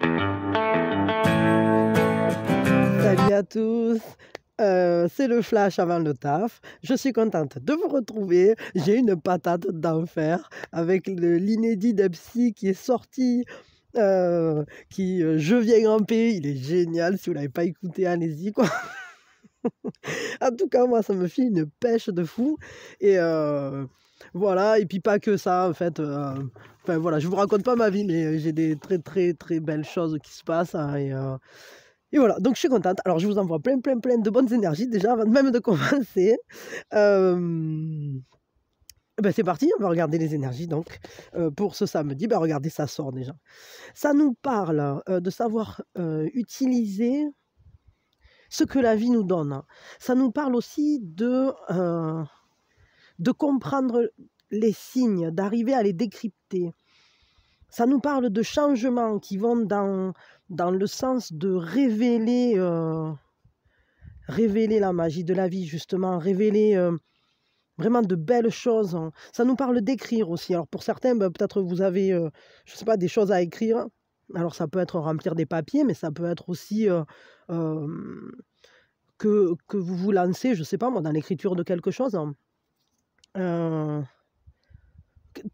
Salut à tous, c'est le flash avant le taf. Je suis contente de vous retrouver. J'ai une patate d'enfer avec l'inédit d'Epsi qui est sorti, Je viens en paix. Il est génial, si vous l'avez pas écouté, allez-y quoi. En tout cas, moi, ça me fait une pêche de fou et voilà et puis pas que ça en fait, enfin voilà, je vous raconte pas ma vie, mais j'ai des très, très, très belles choses qui se passent, hein, et voilà, donc je suis contente. Alors je vous envoie plein, plein, plein de bonnes énergies déjà avant même de commencer. Bah, c'est parti, on va regarder les énergies donc, pour ce samedi. Bah, regardez, ça sort déjà. Ça nous parle, de savoir, utiliser ce que la vie nous donne. Ça nous parle aussi de comprendre les signes, d'arriver à les décrypter. Ça nous parle de changements qui vont dans le sens de révéler la magie de la vie justement, révéler, vraiment de belles choses. Ça nous parle d'écrire aussi. Alors pour certains, bah, peut-être vous avez, je sais pas, des choses à écrire. Alors ça peut être remplir des papiers, mais ça peut être aussi, hem, que vous vous lancez, je sais pas moi, dans l'écriture de quelque chose. Heu,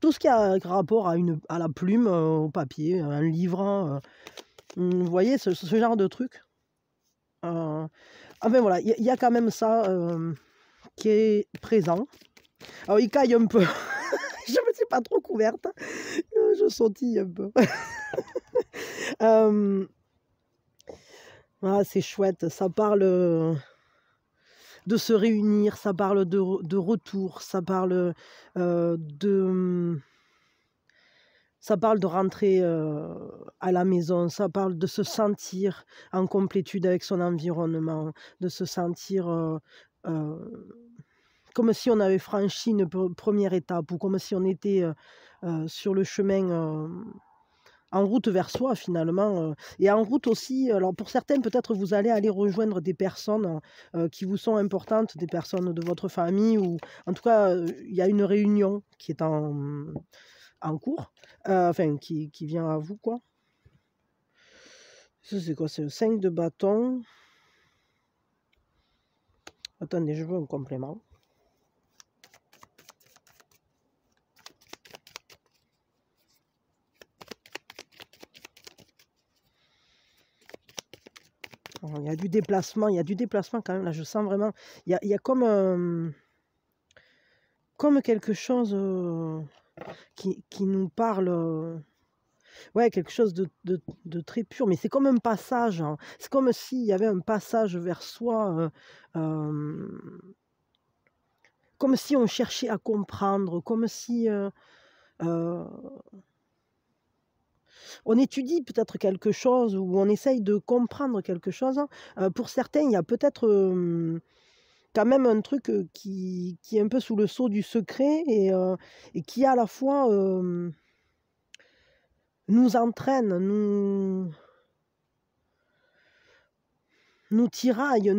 Tout ce qui a rapport à la plume, au papier, un livre, vous voyez ce genre de truc? Enfin voilà, il y a quand même ça, qui est présent. Alors il caille un peu, je me suis pas trop couverte, je sautille un peu. Hem, ah c'est chouette, ça parle, de se réunir, ça parle de retour, de ça parle de rentrer, à la maison, ça parle de se sentir en complétude avec son environnement, de se sentir, heu, comme si on avait franchi une première étape ou comme si on était, sur le chemin, en route vers soi finalement, et en route aussi, alors pour certains peut-être vous allez aller rejoindre des personnes, qui vous sont importantes, des personnes de votre famille ou en tout cas, il y a une réunion qui est en cours, enfin qui vient à vous quoi. Ça c'est quoi? C'est le 5 de bâton. Attendez, je veux un complément. Alors, il y a du déplacement quand même là, je sens vraiment il y a comme quelque chose, qui nous parle, ouais, quelque chose de très pur, mais c'est comme un passage, hein. C'est comme s'il y avait un passage vers soi, comme si on cherchait à comprendre, comme si, heu, on étudie peut-être quelque chose ou on essaye de comprendre quelque chose. Pour certains, il y a peut-être, quand même un truc, qui est un peu sous le sceau du secret et qui à la fois, nous entraîne, nous tiraille,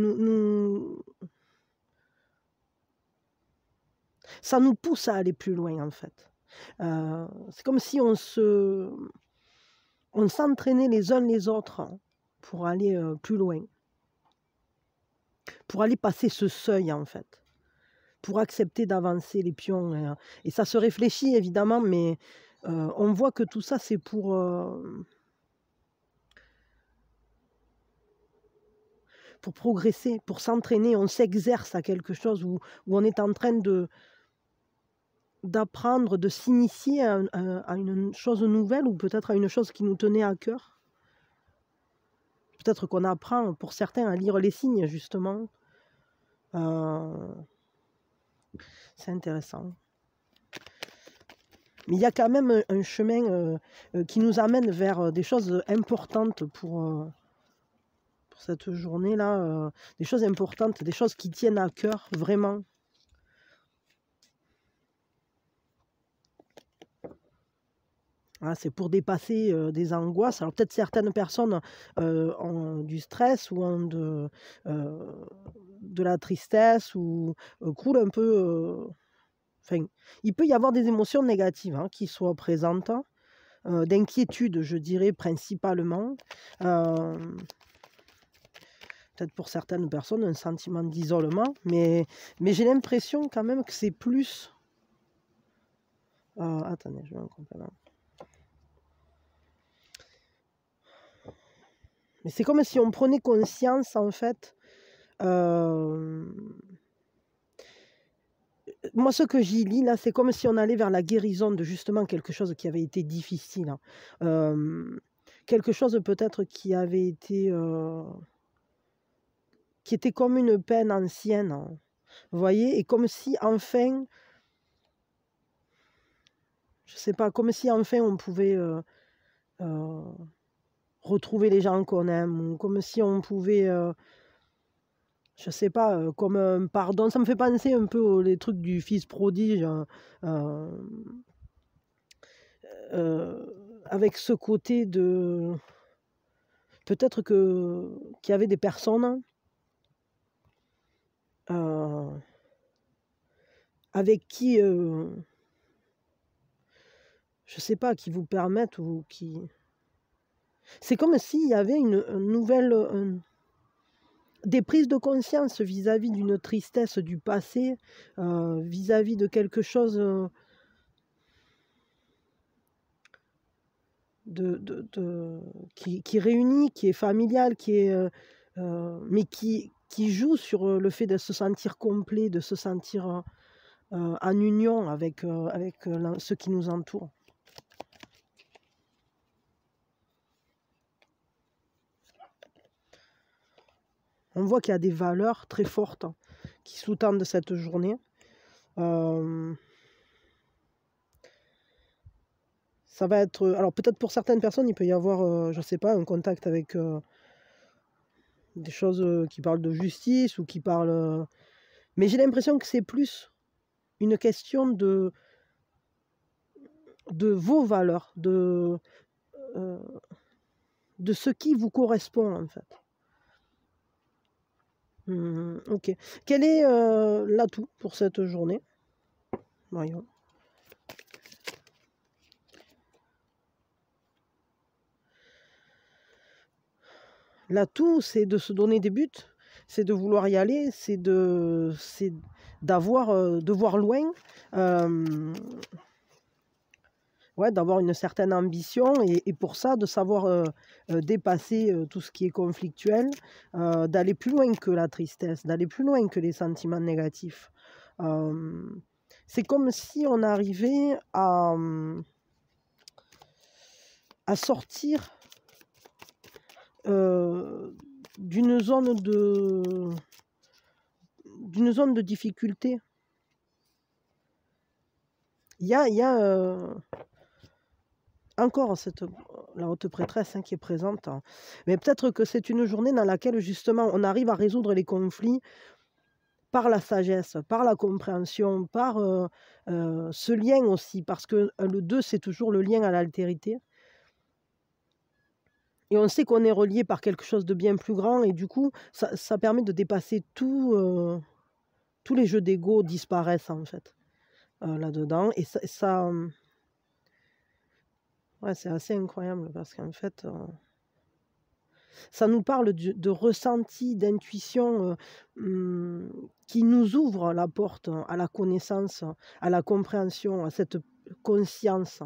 ça nous pousse à aller plus loin en fait. C'est comme si on s'entraînait les uns les autres, hein, pour aller, plus loin, pour aller passer ce seuil en fait, pour accepter d'avancer les pions et ça se réfléchit évidemment, mais on voit que tout ça c'est pour progresser, pour s'entraîner. On s'exerce à quelque chose où on est en train d'apprendre, de s'initier à une chose nouvelle ou peut-être à une chose qui nous tenait à cœur. Peut-être qu'on apprend, pour certains, à lire les signes justement. Heu, c'est intéressant. Mais il y a quand même un chemin, qui nous amène vers, des choses importantes pour cette journée-là, des choses importantes, des choses qui tiennent à cœur vraiment. Ah, c'est pour dépasser, des angoisses. Alors peut-être certaines personnes, ont du stress ou ont de la tristesse ou, croulent un peu, enfin, il peut y avoir des émotions négatives, hein, qui soient présentes, d'inquiétude, je dirais, principalement. Peut-être pour certaines personnes, un sentiment d'isolement, mais j'ai l'impression quand même que c'est plus... attendez, je vais un complément. Mais c'est comme si on prenait conscience, en fait. Moi, ce que j'y lis, là, c'est comme si on allait vers la guérison de justement quelque chose qui avait été difficile. Quelque chose peut-être qui avait été... qui était comme une peine ancienne. Vous voyez? Et comme si, enfin... Je sais pas, comme si, enfin, on pouvait... retrouver les gens qu'on aime, ou comme si on pouvait, je sais pas, comme un pardon. Ça me fait penser un peu aux les trucs du fils prodige, avec ce côté de... Peut-être qu'il y avait des personnes avec qui, je sais pas, qui vous permettent ou qui... C'est comme s'il y avait une nouvelle... des prises de conscience vis-à-vis d'une tristesse du passé, vis-à-vis de quelque chose qui réunit, qui est familial, qui est, mais qui joue sur le fait de se sentir complet, de se sentir en union avec, ceux qui nous entourent. On voit qu'il y a des valeurs très fortes qui sous-tendent cette journée. Ça va être... Alors peut-être pour certaines personnes, il peut y avoir, je ne sais pas, un contact avec des choses qui parlent de justice ou qui parlent... Mais j'ai l'impression que c'est plus une question de vos valeurs, de ce qui vous correspond en fait. Ok. Quel est l'atout pour cette journée? Voyons. L'atout, c'est de se donner des buts, c'est de vouloir y aller, c'est d'avoir, de voir loin, ouais, d'avoir une certaine ambition et pour ça, de savoir dépasser tout ce qui est conflictuel, d'aller plus loin que la tristesse, d'aller plus loin que les sentiments négatifs. C'est comme si on arrivait à sortir d'une zone de difficulté. Il y a encore la haute prêtresse qui est présente. Mais peut-être que c'est une journée dans laquelle justement on arrive à résoudre les conflits par la sagesse, par la compréhension, par ce lien aussi, parce que le 2, c'est toujours le lien à l'altérité. Et on sait qu'on est relié par quelque chose de bien plus grand, et du coup, ça permet de dépasser tous les jeux d'ego disparaissent en fait, là-dedans. Et ça ouais, c'est assez incroyable, parce qu'en fait, ça nous parle de ressenti, d'intuition qui nous ouvre la porte à la connaissance, à la compréhension, à cette conscience.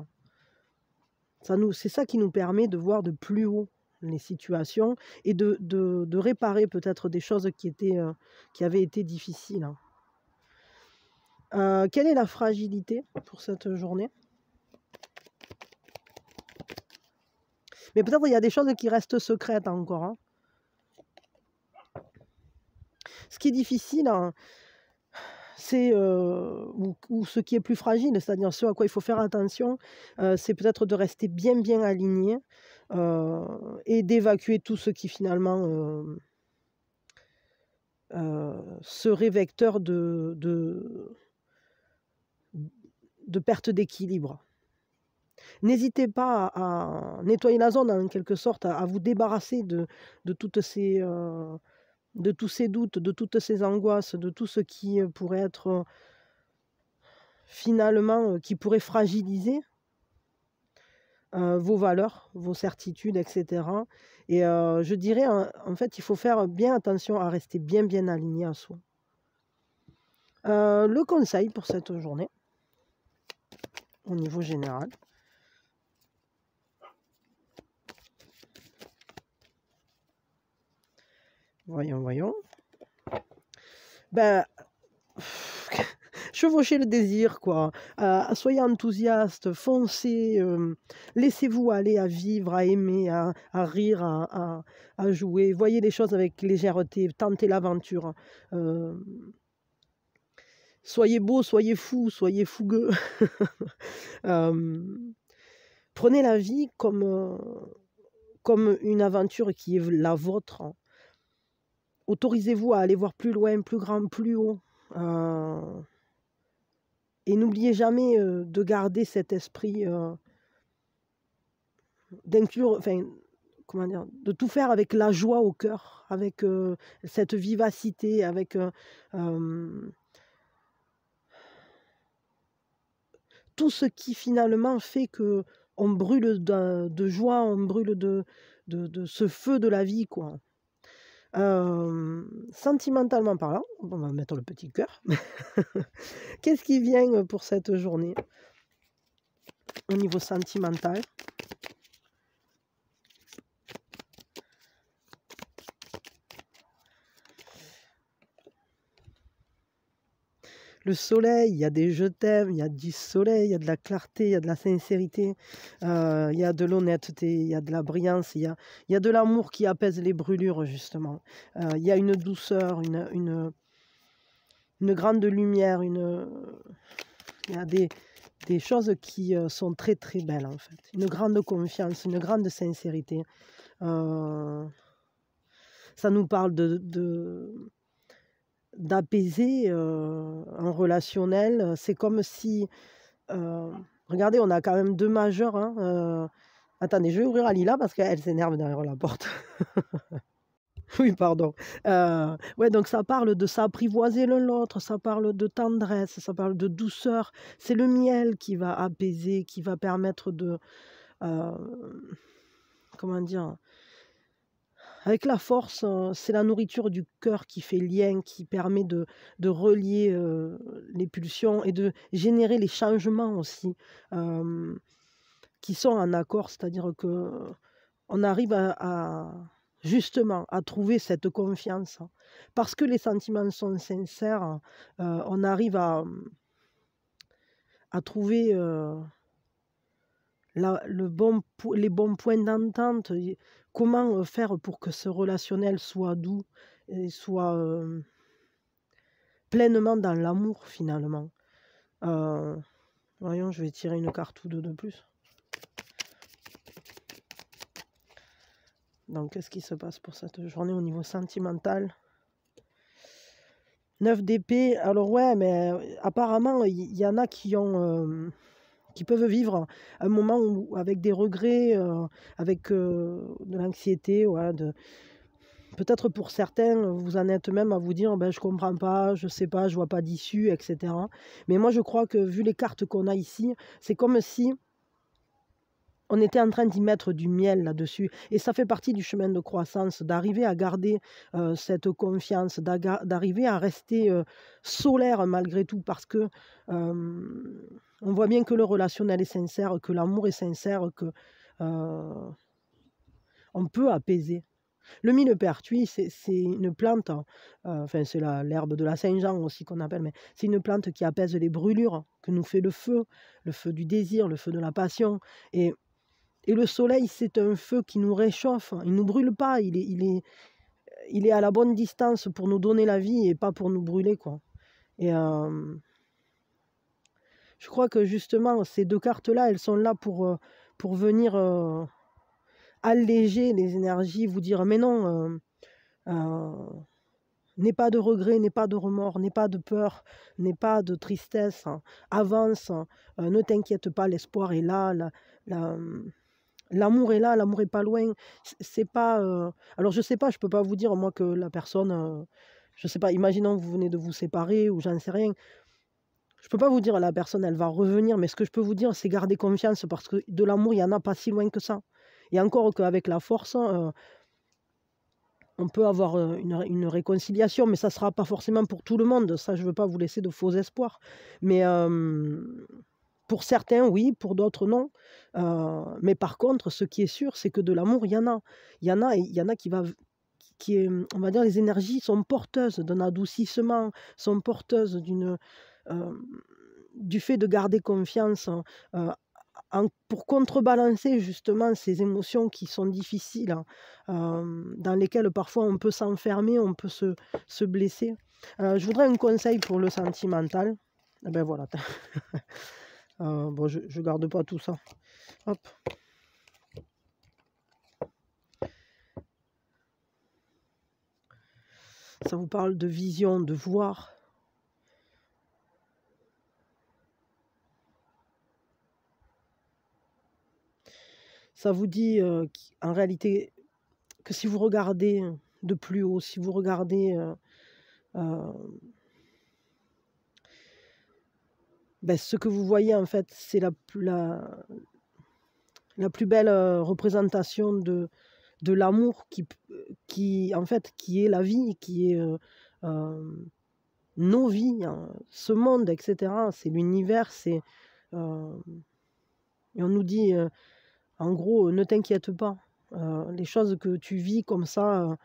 C'est ça qui nous permet de voir de plus haut les situations et de réparer peut-être des choses qui avaient été difficiles. Quelle est la fragilité pour cette journée? Mais peut-être il y a des choses qui restent secrètes encore. Ce qui est difficile, c'est, ou ce qui est plus fragile, c'est-à-dire ce à quoi il faut faire attention, c'est peut-être de rester bien aligné et d'évacuer tout ce qui finalement serait vecteur de perte d'équilibre. N'hésitez pas à nettoyer la zone en quelque sorte, à vous débarrasser de toutes ces... de tous ces doutes, de toutes ces angoisses, de tout ce qui pourrait être finalement, qui pourrait fragiliser vos valeurs, vos certitudes, etc. Et je dirais, en fait, il faut faire bien attention à rester bien aligné à soi. Le conseil pour cette journée, au niveau général. Voyons. Ben, chevauchez le désir, quoi. Soyez enthousiaste, foncez, laissez-vous aller à vivre, à aimer, à rire, à jouer. Voyez les choses avec légèreté, tentez l'aventure. Soyez beau, soyez fou, soyez fougueux. Prenez la vie comme une aventure qui est la vôtre. Autorisez-vous à aller voir plus loin, plus grand, plus haut. Et n'oubliez jamais de garder cet esprit d'inclure, enfin, comment dire, de tout faire avec la joie au cœur, avec cette vivacité, avec tout ce qui finalement fait que on brûle de joie, on brûle de ce feu de la vie, quoi. Sentimentalement parlant, on va mettre le petit cœur. Qu'est-ce qui vient pour cette journée au niveau sentimental? Le soleil, il y a des je t'aime, il y a du soleil, il y a de la clarté, il y a de la sincérité, il y a de l'honnêteté, il y a de la brillance, il y a de l'amour qui apaise les brûlures, justement. Il y a une douceur, une grande lumière, il y a des choses qui sont très très belles, en fait. Une grande confiance, une grande sincérité. Ça nous parle d'apaiser un relationnel. C'est comme si... regardez, on a quand même 2 majeurs. Hein, attendez, je vais ouvrir Alila parce qu'elle s'énerve derrière la porte. Oui, pardon. Ouais, donc ça parle de s'apprivoiser l'un l'autre, ça parle de tendresse, ça parle de douceur. C'est le miel qui va apaiser, qui va permettre de... comment dire? Avec la force, c'est la nourriture du cœur qui fait lien, qui permet de relier les pulsions et de générer les changements aussi qui sont en accord. C'est-à-dire qu'on arrive justement à trouver cette confiance. Parce que les sentiments sont sincères, on arrive à trouver les bons points d'entente. Comment faire pour que ce relationnel soit doux et soit pleinement dans l'amour finalement. Voyons, je vais tirer une carte ou deux de plus. Donc, qu'est-ce qui se passe pour cette journée au niveau sentimental? 9 d'épée. Alors ouais, mais apparemment, il y en a qui peuvent vivre un moment avec des regrets, avec de l'anxiété, ouais, peut-être pour certains, vous en êtes même à vous dire ben, « je comprends pas, je sais pas, je vois pas d'issue, etc. » Mais moi, je crois que vu les cartes qu'on a ici, c'est comme si on était en train d'y mettre du miel là-dessus. Et ça fait partie du chemin de croissance, d'arriver à garder cette confiance, d'arriver à rester solaire malgré tout, parce que on voit bien que le relationnel est sincère, que l'amour est sincère, que on peut apaiser. Le millepertuis, c'est une plante, enfin c'est l'herbe de la Saint-Jean aussi qu'on appelle, mais c'est une plante qui apaise les brûlures, que nous fait le feu du désir, le feu de la passion. Et le soleil, c'est un feu qui nous réchauffe, il ne nous brûle pas, il est à la bonne distance pour nous donner la vie et pas pour nous brûler, quoi. Et je crois que justement, ces 2 cartes-là, elles sont là pour venir alléger les énergies, vous dire mais non, n'aie pas de regrets, n'aie pas de remords, n'aie pas de peur, n'aie pas de tristesse, avance, ne t'inquiète pas, l'espoir est là, l'amour est là, l'amour est pas loin. C'est pas... alors je sais pas, je peux pas vous dire moi que la personne... je sais pas, imaginons que vous venez de vous séparer ou j'en sais rien. Je peux pas vous dire la personne, elle va revenir, mais ce que je peux vous dire, c'est garder confiance parce que de l'amour, il y en a pas si loin que ça. Et encore qu'avec la force, on peut avoir une réconciliation, mais ça ne sera pas forcément pour tout le monde. Ça, je ne veux pas vous laisser de faux espoirs. Mais pour certains, oui, pour d'autres, non. Mais par contre, ce qui est sûr, c'est que de l'amour, il y en a. Il y en a, et il y en a on va dire, les énergies sont porteuses d'un adoucissement, sont porteuses euh, du fait de garder confiance pour contrebalancer justement ces émotions qui sont difficiles, dans lesquelles parfois on peut s'enfermer, on peut se blesser. Je voudrais un conseil pour le sentimental. Eh ben voilà. Bon, je garde pas tout ça. Hop. Ça vous parle de vision, de voir. Ça vous dit en réalité que si vous regardez de plus haut, si vous regardez ben, ce que vous voyez, en fait, c'est la plus belle représentation de l'amour en fait, qui est la vie, qui est nos vies, hein, ce monde, etc. C'est l'univers, et on nous dit, en gros, ne t'inquiète pas. Les choses que tu vis comme ça,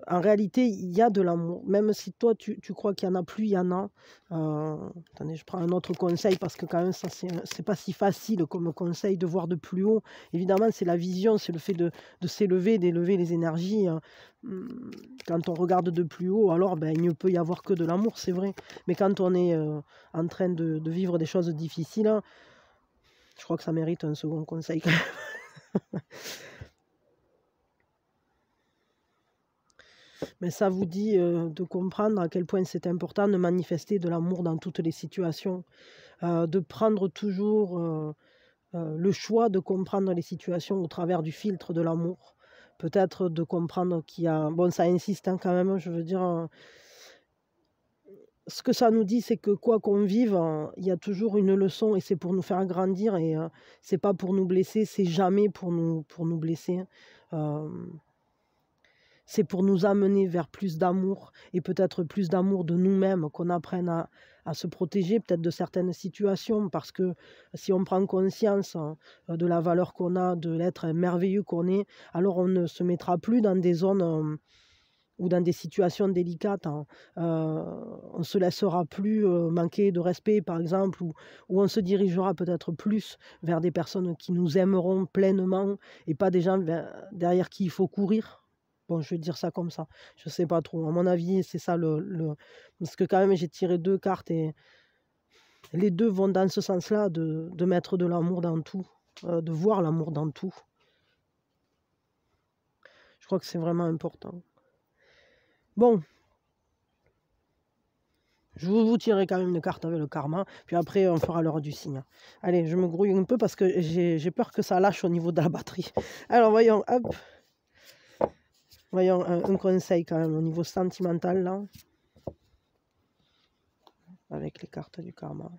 en réalité, il y a de l'amour. Même si toi, tu crois qu'il n'y en a plus, il y en a. Attendez, je prends un autre conseil parce que quand même, ça, c'est pas si facile comme conseil de voir de plus haut. Évidemment, c'est la vision, c'est le fait de s'élever, d'élever les énergies. Quand on regarde de plus haut, alors ben, il ne peut y avoir que de l'amour, c'est vrai. Mais quand on est en train de vivre des choses difficiles, je crois que ça mérite un second conseil quand même. Mais ça vous dit de comprendre à quel point c'est important de manifester de l'amour dans toutes les situations, de prendre toujours le choix de comprendre les situations au travers du filtre de l'amour. Peut-être de comprendre qu'il y a... Bon, ça insiste hein, quand même, je veux dire... ce que ça nous dit, c'est que quoi qu'on vive, il y a toujours une leçon et c'est pour nous faire grandir et c'est pas pour nous blesser, c'est jamais pour nous blesser. C'est pour nous amener vers plus d'amour et peut-être plus d'amour de nous-mêmes, qu'on apprenne à se protéger peut-être de certaines situations, parce que si on prend conscience de la valeur qu'on a, de l'être merveilleux qu'on est, alors on ne se mettra plus dans des zones ou dans des situations délicates. On ne se laissera plus manquer de respect, par exemple, ou on se dirigera peut-être plus vers des personnes qui nous aimeront pleinement et pas des gens derrière qui il faut courir. Bon, je vais dire ça comme ça. Je sais pas trop. À mon avis, c'est ça parce que quand même, j'ai tiré 2 cartes et les 2 vont dans ce sens-là, de mettre de l'amour dans tout, de voir l'amour dans tout. Je crois que c'est vraiment important. Bon. Je vais vous tirer quand même une carte avec le karma, puis après on fera l'heure du signe. Allez, je me grouille un peu parce que j'ai peur que ça lâche au niveau de la batterie. Alors voyons, hop. Voyons un conseil quand même au niveau sentimental là. Avec les cartes du karma.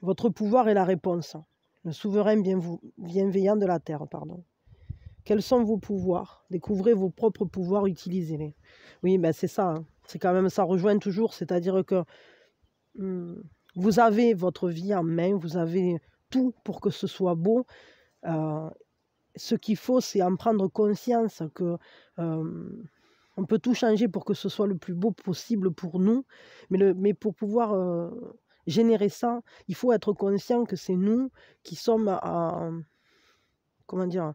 Votre pouvoir est la réponse. Le souverain bienveillant de la terre, pardon. Quels sont vos pouvoirs? Découvrez vos propres pouvoirs, utilisez-les. Oui, ben c'est ça. Hein. C'est quand même, ça rejoint toujours, c'est-à-dire que vous avez votre vie en main, vous avez tout pour que ce soit beau. Ce qu'il faut, c'est en prendre conscience que on peut tout changer pour que ce soit le plus beau possible pour nous. Mais pour pouvoir générer ça, il faut être conscient que c'est nous qui sommes à comment dire,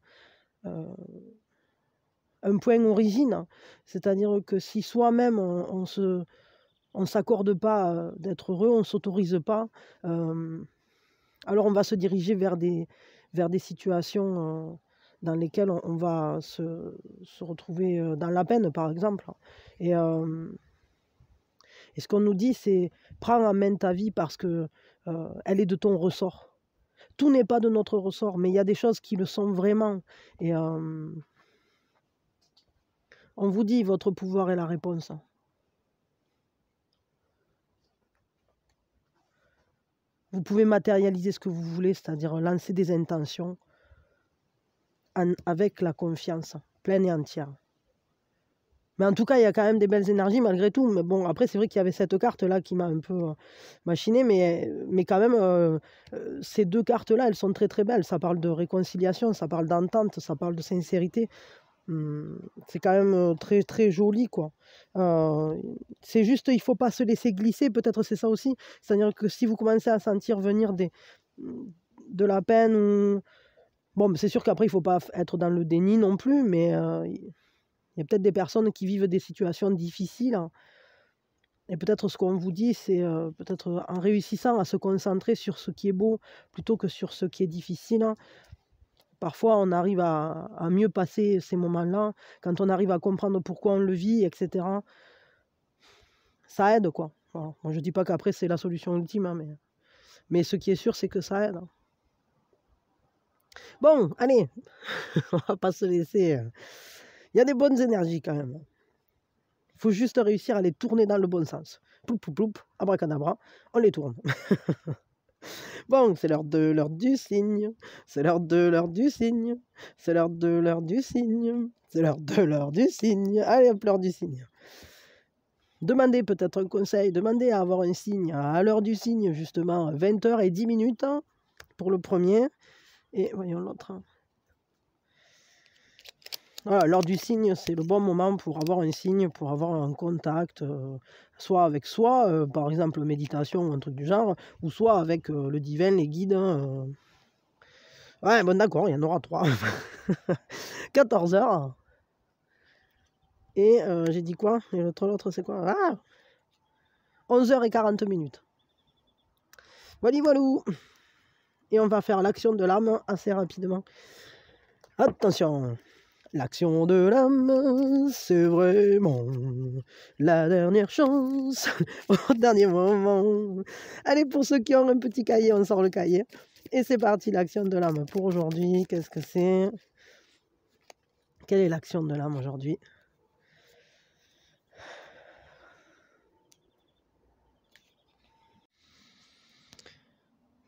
un point origine. C'est-à-dire que si soi-même on s'accorde pas d'être heureux, on ne s'autorise pas, alors on va se diriger vers des situations dans lesquelles on va se retrouver dans la peine, par exemple. Et ce qu'on nous dit, c'est prends en main ta vie parce que elle est de ton ressort. Tout n'est pas de notre ressort, mais il y a des choses qui le sont vraiment. Et On vous dit, votre pouvoir est la réponse. Vous pouvez matérialiser ce que vous voulez, c'est-à-dire lancer des intentions avec la confiance pleine et entière. Mais en tout cas, il y a quand même des belles énergies malgré tout. Mais bon, après, c'est vrai qu'il y avait cette carte-là qui m'a un peu machiné. Mais quand même, ces deux cartes-là, elles sont très très belles. Ça parle de réconciliation, ça parle d'entente, ça parle de sincérité. C'est quand même très très joli, quoi. C'est juste, il ne faut pas se laisser glisser. Peut-être c'est ça aussi. C'est-à-dire que si vous commencez à sentir venir de la peine ou... Bon, c'est sûr qu'après, il ne faut pas être dans le déni non plus, mais il y a peut-être des personnes qui vivent des situations difficiles. Et peut-être ce qu'on vous dit, c'est peut-être en réussissant à se concentrer sur ce qui est beau plutôt que sur ce qui est difficile. Parfois, on arrive à mieux passer ces moments-là, quand on arrive à comprendre pourquoi on le vit, etc. Ça aide, quoi. Voilà. Moi, je ne dis pas qu'après, c'est la solution ultime, hein, mais ce qui est sûr, c'est que ça aide. Bon, allez, on va pas se laisser... Il y a des bonnes énergies quand même. Il faut juste réussir à les tourner dans le bon sens. Ploup, ploup, ploup, abracadabra, on les tourne. Bon, c'est l'heure du signe. C'est l'heure du signe. C'est l'heure du signe. C'est l'heure du signe. Allez, hop, l'heure du signe. Demandez peut-être un conseil. Demandez à avoir un signe à l'heure du signe, justement, 20h10 pour le premier. Et voyons l'autre. Voilà, l'heure du signe, c'est le bon moment pour avoir un signe, pour avoir un contact, soit avec soi, par exemple méditation ou un truc du genre, ou soit avec le divin, les guides. Ouais, bon d'accord, il y en aura 3. 14h. Et j'ai dit quoi? Et l'autre c'est quoi? Ah 11h40. Voilà, voilà. Et on va faire l'action de l'âme assez rapidement. Attention. L'action de l'âme, c'est vraiment la dernière chance, au dernier moment. Allez, pour ceux qui ont un petit cahier, on sort le cahier. Et c'est parti, l'action de l'âme pour aujourd'hui. Qu'est-ce que c'est? Quelle est l'action de l'âme aujourd'hui?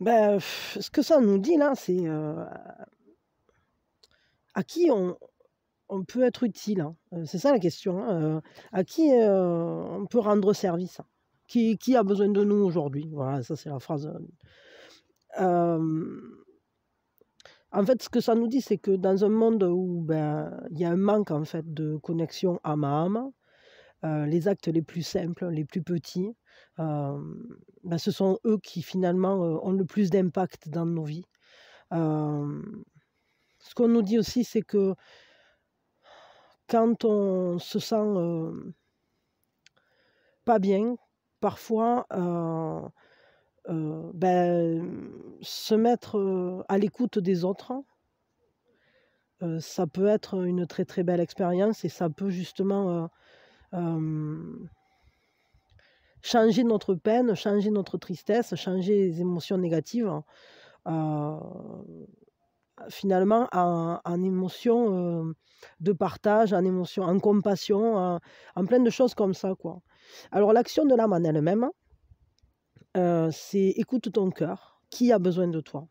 Ben, ce que ça nous dit là, c'est à qui on peut être utile. Hein. C'est ça la question. Hein. À qui on peut rendre service? Qui a besoin de nous aujourd'hui? Voilà, ça c'est la phrase. En fait, ce que ça nous dit, c'est que dans un monde où il y a un manque en fait, de connexion âme à âme, les actes les plus simples, les plus petits, ce sont eux qui finalement ont le plus d'impact dans nos vies. Ce qu'on nous dit aussi, c'est que quand on se sent pas bien, parfois, se mettre à l'écoute des autres, ça peut être une très très belle expérience et ça peut justement changer notre peine, changer notre tristesse, changer les émotions négatives, finalement en émotions de partage, en émotions, en compassion, en plein de choses comme ça, quoi. Alors l'action de l'âme en elle-même, c'est écoute ton cœur, qui a besoin de toi?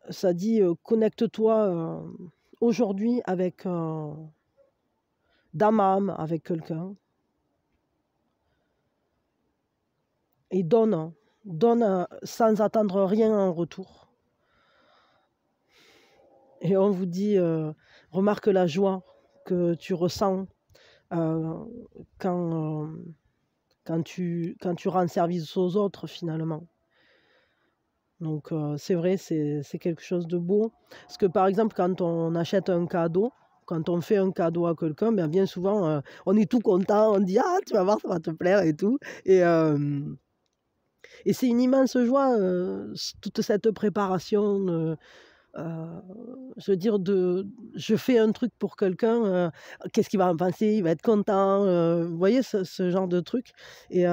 Ça dit connecte-toi aujourd'hui avec d'âme à âme avec quelqu'un et donne sans attendre rien en retour. Et on vous dit, remarque la joie que tu ressens quand tu rends service aux autres finalement. Donc c'est vrai, c'est quelque chose de beau. Parce que par exemple, quand on achète un cadeau, quand on fait un cadeau à quelqu'un, bien souvent, on est tout content, on dit «Ah, tu vas voir, ça va te plaire» et tout. Et c'est une immense joie, toute cette préparation, je veux dire je fais un truc pour quelqu'un, qu'est-ce qu'il va en penser? Il va être content, vous voyez ce genre de truc? Et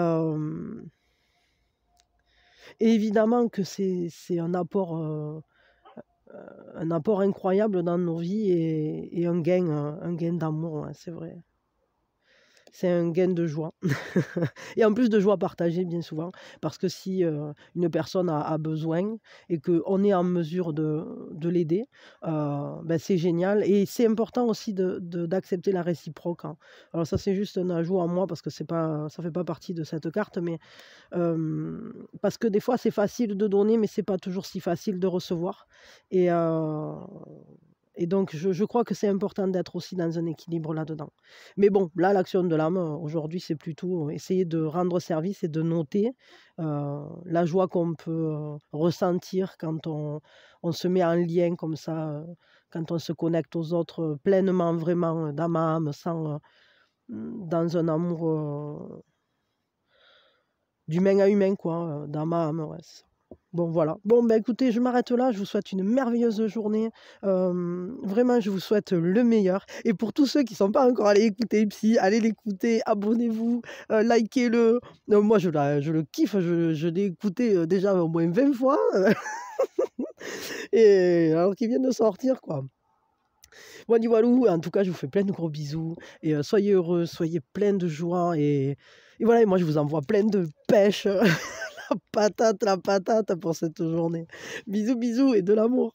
évidemment que c'est un apport, un apport incroyable dans nos vies et un gain d'amour, ouais, c'est vrai. C'est un gain de joie et en plus de joie partagée bien souvent parce que si, une personne a besoin et qu'on est en mesure de l'aider, bah, c'est génial et c'est important aussi d'accepter la réciproque, hein. Alors ça, c'est juste un ajout en moi parce que ça fait pas partie de cette carte, mais parce que des fois, c'est facile de donner, mais c'est pas toujours si facile de recevoir et heu et donc je crois que c'est important d'être aussi dans un équilibre là-dedans. Mais bon, là, l'action de l'âme, aujourd'hui, c'est plutôt essayer de rendre service et de noter, la joie qu'on peut, ressentir quand on se met en lien comme ça, quand on se connecte aux autres, pleinement, vraiment, d'âme à âme, sans, dans un amour, d'humain à humain, quoi, d'âme à âme, ouais, c'est ça. Bon, voilà. Bon, bah, écoutez, je m'arrête là. Je vous souhaite une merveilleuse journée. Vraiment, je vous souhaite le meilleur et pour tous ceux qui sont pas encore allés écouter Psy, allez l'écouter, abonnez-vous, likez-le. Moi, je le kiffe, je l'ai écouté, déjà au moins 20 fois, et alors qu'il vient de sortir, quoi. Voilà, voilou, en tout cas, je vous fais plein de gros bisous et soyez heureux, soyez pleins de joie et voilà, et moi, je vous envoie plein de pêche, la patate pour cette journée. Bisous, bisous et de l'amour.